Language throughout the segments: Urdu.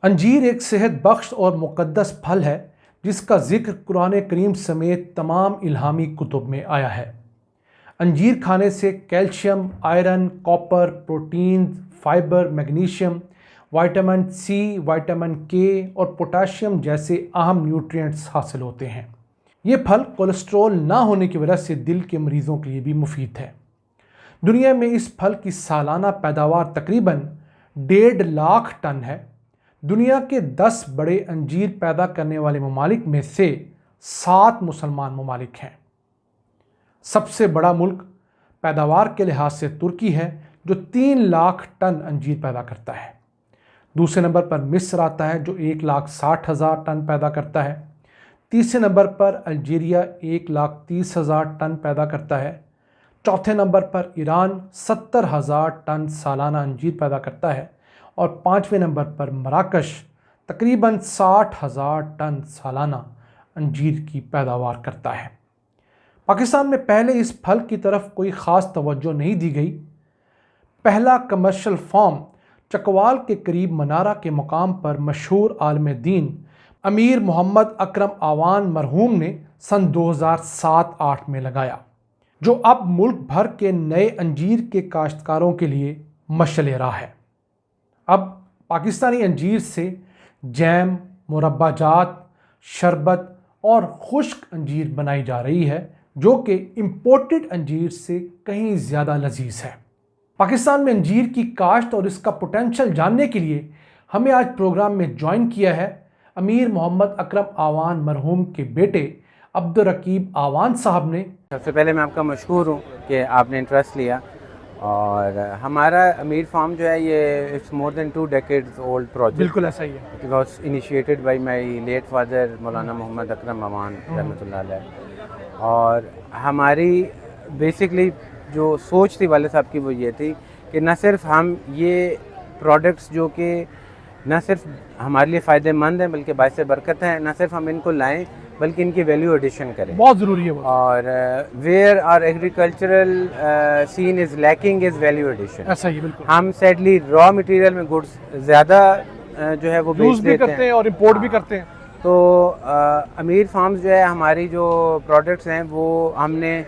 انجیر ایک صحت بخش اور مقدس پھل ہے جس کا ذکر قرآن کریم سمیت تمام الہامی کتب میں آیا ہے۔ انجیر کھانے سے calcium, iron, copper, proteins, fibre, magnesium, vitamin C, vitamin K اور پوٹاشیم جیسے اہم نیوٹرینٹس حاصل ہوتے ہیں۔ یہ پھل کولیسٹرول نہ ہونے کی وجہ سے دل کے مریضوں کے لیے بھی مفید ہے۔ دنیا میں اس پھل کی سالانہ پیداوار تقریباً 1.5 لاکھ ٹن ہے۔ دنیا کے 10 بڑے انجیر پیدا کرنے والے ممالک میں سے 7 مسلمان ممالک ہیں۔ سب سے بڑا ملک پیداوار کے لحاظ سے ترکی ہے جو 3 لاکھ ٹن انجیر پیدا کرتا ہے۔ دوسرے نمبر پر مصر آتا ہے جو 1,60,000 ٹن پیدا کرتا ہے۔ تیسرے نمبر پر الجیریا 1,30,000 ٹن پیدا کرتا ہے۔ چوتھے نمبر پر ایران 70,000 ٹن سالانہ انجیر پیدا کرتا ہے اور 5ویں نمبر پر مراکش تقریباً 60,000 ٹن سالانہ انجیر کی پیداوار کرتا ہے۔ پاکستان میں پہلے اس پھل کی طرف کوئی خاص توجہ نہیں دی گئی۔ پہلا کمرشل فارم چکوال کے قریب منارہ کے مقام پر مشہور عالم دین امیر محمد اکرم آوان مرحوم نے سن 2007-8 میں لگایا، جو اب ملک بھر کے نئے انجیر کے کاشتکاروں کے لیے مشعل راہ ہے۔ اب پاکستانی انجیر سے جیم، مربہ جات، شربت اور خشک انجیر بنائی جا رہی ہے جو کہ امپورٹڈ انجیر سے کہیں زیادہ لذیذ ہے۔ پاکستان میں انجیر کی کاشت اور اس کا پوٹینشل جاننے کے لیے ہمیں آج پروگرام میں جوائن کیا ہے امیر محمد اکرم آوان مرحوم کے بیٹے عبدالرقیب آوان صاحب نے۔ سب سے پہلے میں آپ کا مشکور ہوں کہ آپ نے انٹرسٹ لیا، اور ہمارا امیر فارم جو ہے یہ it's more than 2 decades old project۔ بالکل ایسا ہی ہے۔ It was initiated by my late father مولانا محمد اکرم آوان رحمۃ اللہ علیہ، اور ہماری بیسکلی جو سوچ تھی والد صاحب کی وہ یہ تھی کہ نہ صرف ہم یہ پروڈکٹس جو کہ نہ صرف ہمارے لیے فائدہ مند ہیں بلکہ باعث برکت ہیں، نہ صرف ہم ان کو لائیں بلکہ ان کی ویلیو ایڈیشن کریں، بہت ضروری ہے وہ۔ اور where are agricultural scene is lacking is value addition. ایسا ہی بالکل۔ ہم سیڈلی را مٹیریل میں گڈس زیادہ جو ہے وہ یوز بھی کرتے ہیں اور امپورٹ بھی کرتے ہیں۔ تو امیر فارمز جو ہے ہماری جو پروڈکٹس ہیں وہ ہم نے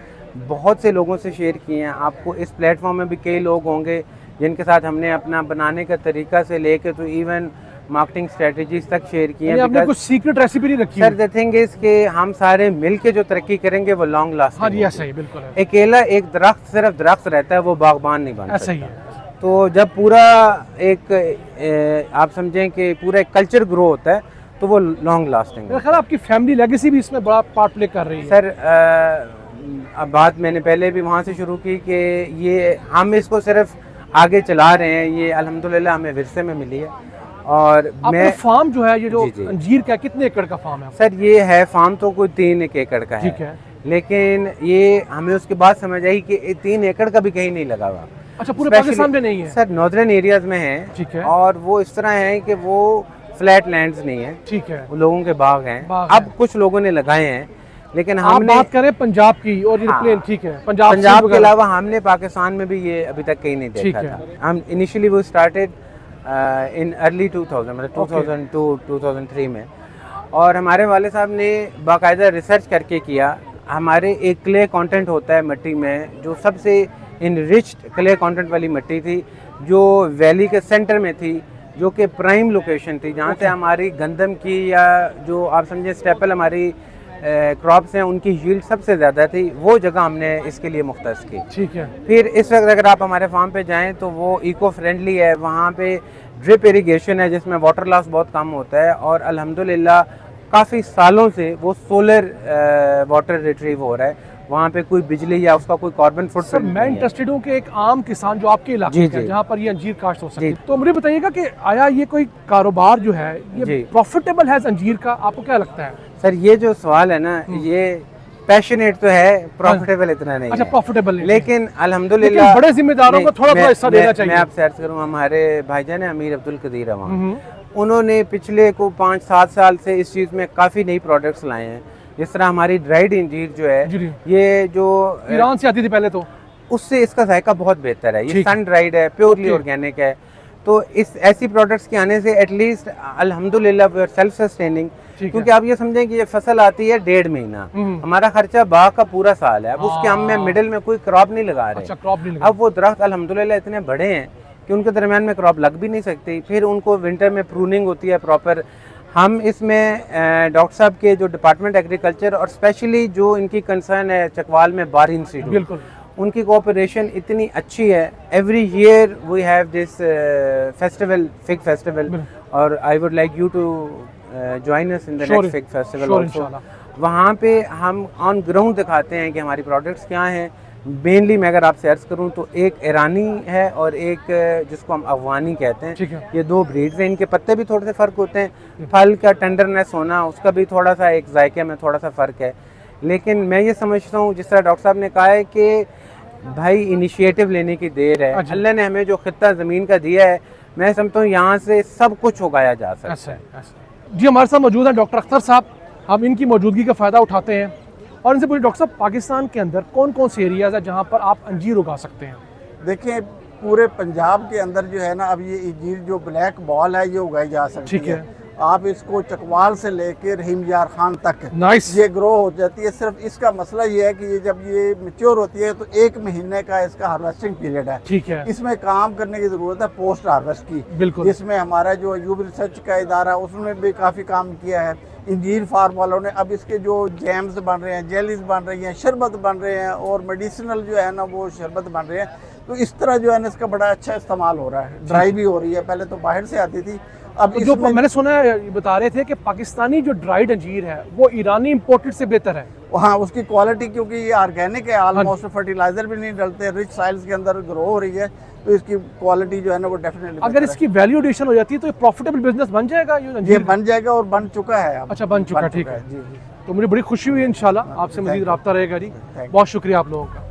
بہت سے لوگوں سے شیئر کیے ہیں۔ آپ کو اس پلیٹ فارم میں بھی کئی لوگ ہوں گے جن کے ساتھ ہم نے اپنا بنانے کا طریقہ سے لے کے تو ایون مارکیٹنگ اسٹریٹجیز تک شیئر کی ہیں۔ آپ نے کچھ سیکرٹ ریسیپی نہیں رکھی؟ سر دی تھنگ از کہ ہم سارے مل کے جو ترقی کریں گے وہ لانگ لاسٹنگ۔ ہاں جی ایسا ہی بالکل ہے۔ اکیلا ایک درخت صرف درخت رہتا ہے وہ باغبان نہیں بن سکتا۔ ایسا ہی ہے۔ تو جب پورا ایک آپ سمجھیں کہ پورا ایک کلچر گرو ہوتا ہے تو وہ لانگ لاسٹنگ ہے۔ میرا خیال آپ کی فیملی لیگیسی بھی اس میں بڑا پارٹ پلے کر رہی ہے۔ سر اب بات میں نے پہلے بھی وہاں سے شروع کی کہ یہ ہم اس کو صرف آگے چلا رہے ہیں، یہ الحمدللہ ہمیں ورثے میں ملی ہے۔ اور میں فارم جو ہے یہ جو جی انجیر کا کتنے ایکڑ کا فارم ہے؟ سر یہ ہے فارم تو کوئی 3 ایکڑ کا ہے، ٹھیک ہے، لیکن یہ ہمیں اس کے بعد سمجھ آئی کہ 3 ایکڑ کا بھی کہیں نہیں لگا ہوا۔ اچھا، پورے پاکستان میں نہیں ہے؟ سر ناردرن ایریاز میں ہیں، ٹھیک ہے، اور وہ اس طرح ہیں کہ وہ فلیٹ لینڈز نہیں ہیں، ٹھیک ہے، وہ لوگوں کے باغ ہیں۔ اب کچھ لوگوں نے لگائے ہیں لیکن ہم نے بات کریں پنجاب کی اور یہ پلین، ٹھیک ہے، پنجاب کے علاوہ ہم نے پاکستان میں بھی یہ ابھی تک کہیں نہیں دیکھا تھا۔ ہم انیشلی وہ اسٹارٹیڈ ان ارلی 2000 مطلب 2002-2003 میں، اور ہمارے والد صاحب نے باقاعدہ ریسرچ کر کے کیا۔ ہمارے ایک کلے کانٹینٹ ہوتا ہے مٹی میں جو سب سے انریچڈ کلے کانٹینٹ والی مٹی تھی جو ویلی کے سینٹر میں تھی، جو کہ پرائم لوکیشن تھی جہاں سے ہماری گندم کی یا جو آپ سمجھیں اسٹیپل ہماری کراپس ہیں ان کی ییلڈ سب سے زیادہ تھی۔ وہ جگہ ہم نے اس کے لیے مختص کی، ٹھیک ہے۔ پھر اس وقت اگر آپ ہمارے فارم پہ جائیں تو وہ ایکو فرینڈلی ہے، وہاں پہ ڈرپ ایریگیشن ہے جس میں واٹر لاس بہت کم ہوتا ہے، اور الحمدللہ کافی سالوں سے وہ سولر واٹر ریٹریو ہو رہا ہے، وہاں پہ کوئی بجلی یا اس کا کوئی کاربن فٹ پرنٹ نہیں ہے۔ میں انٹرسٹڈ ہوں کہ ایک عام کسان جو آپ کے علاقے کا ہے جہاں پر یہ انجیر کاشت ہو سکتی ہے، تو مجھے بتائیے گا کہ آیا یہ کوئی کاروبار جو ہے یہ پروفیٹیبل ہے انجیر کا؟ آپ کو کیا لگتا ہے؟ سر یہ جو سوال ہے نا یہ پیشنیٹ تو ہے، پروفیٹیبل اتنا نہیں ہے۔ اچھا، پروفیٹیبل نہیں، لیکن الحمدللہ بڑے ذمہ داروں کو تھوڑا تھوڑا حصہ دینا چاہیے۔ میں آپ سے عرض کروں، ہمارے بھائی جان امیر عبدالقدیر عوام، انہوں نے پچھلے 5-7 سال سے اس چیز میں کافی نئی پروڈکٹس لائے ہیں، جس طرح ہماری ڈرائیڈ انجیر جو ہے یہ جو ایران سے آتی تھی پہلے، تو اس سے اس کا ذائقہ بہت بہتر ہے۔ یہ سن ڈرائیڈ ہے، پیورلی آرگینک ہے، تو اس ایسی پروڈکٹس کے آنے سے ایٹ لیسٹ الحمدللہ وی آر سیلف سسٹیننگ. کیونکہ آپ یہ سمجھیں کہ یہ فصل آتی ہے 1.5 مہینہ, ہمارا خرچہ باغ کا پورا سال ہے. اب اس کے ہم میں مڈل میں کوئی کراپ نہیں لگا رہے. اب وہ درخت الحمدللہ اتنے بڑے ہیں کہ ان کے درمیان میں کراپ لگ بھی نہیں سکتی. پھر ان کو ونٹر میں پروننگ ہوتی ہے پراپر. ہم اس میں ڈاکٹر صاحب کے جو ڈپارٹمنٹ ایگریکلچر اور اسپیشلی جو ان کی کنسرن ہے چکوال میں باری انسٹیٹیوٹ, ان کی کوآپریشن اتنی اچھی ہے. Every year we have this festival, fig festival, اور I would like you to join us in the next fig festival also. وہاں پہ ہم آن گراؤنڈ دکھاتے ہیں کہ ہماری پروڈکٹس کیا ہیں. مینلی میں اگر آپ سے عرض کروں تو ایک ایرانی ہے اور ایک جس کو ہم افغانی کہتے ہیں. یہ 2 بریڈز ہیں. ان کے پتے بھی تھوڑے سے فرق ہوتے ہیں, پھل کا ٹینڈرنیس ہونا اس کا بھی تھوڑا سا ایک ذائقے میں تھوڑا سا فرق ہے. لیکن میں یہ سمجھتا ہوں جس طرح ڈاکٹر صاحب نے کہا ہے کہ بھائی انیشیٹو لینے کی دیر ہے. اللہ نے ہمیں جو خطہ زمین کا دیا ہے, میں سمجھتا ہوں یہاں سے سب کچھ اگایا جا سکتا ہے. جی ہمارے ساتھ موجود ہیں ڈاکٹر اختر صاحب. ہم ان کی موجودگی کا فائدہ اٹھاتے ہیں اور ان سے پوچھیں ڈاکٹر صاحب پاکستان کے اندر کون کون سے ایریاز ہیں جہاں پر آپ انجیر اگا سکتے ہیں؟ دیکھیں پورے پنجاب کے اندر جو ہے نا اب یہ انجیر جو بلیک بال ہے یہ اگائی جا سکتی ہے. آپ اس کو چکوال سے لے کے رحیم یار خان تک یہ گرو ہو جاتی ہے. صرف اس کا مسئلہ یہ ہے کہ یہ جب یہ میچور ہوتی ہے تو 1 مہینے کا اس کا ہارویسٹنگ پیریڈ ہے. اس میں کام کرنے کی ضرورت ہے پوسٹ ہارویسٹ کی, جس میں ہمارا جو ایوب ریسرچ کا ادارہ اس میں بھی کافی کام کیا ہے. انجیر فارم والوں نے اب اس کے جو جیمز بن رہے ہیں, جیلیز بن رہی ہیں, شربت بن رہے ہیں اور میڈیسنل جو ہے نا وہ شربت بن رہے ہیں. تو اس طرح جو ہے نا اس کا بڑا اچھا استعمال ہو رہا ہے. ڈرائی بھی ہو رہی ہے, پہلے تو باہر سے آتی تھی. اب جو میں نے سنا ہے بتا رہے تھے کہ پاکستانی جو ڈرائیڈ انجیر ہے وہ ایرانی امپورٹڈ سے بہتر ہے. ہاں اس کی کوالٹی کیونکہ یہ آرگینک ہے, آلموسٹ فرٹیلائزر بھی نہیں ڈلتے, رچ سائلز کے اندر گرو ہو رہی ہے, تو اس کی کوالٹی جو ہے نا وہ ڈیفینیٹلی. اگر اس کی ویلیو ایڈیشن ہو جاتی ہے تو یہ پروفیٹیبل بزنس بن جائے گا. یہ بن جائے گا اور بن چکا ہے. اچھا بن چکا, ٹھیک ہے. تو مجھے بڑی خوشی ہوئی, انشاءاللہ آپ سے مزید رابطہ رہے گا. جی بہت شکریہ آپ لوگوں کا.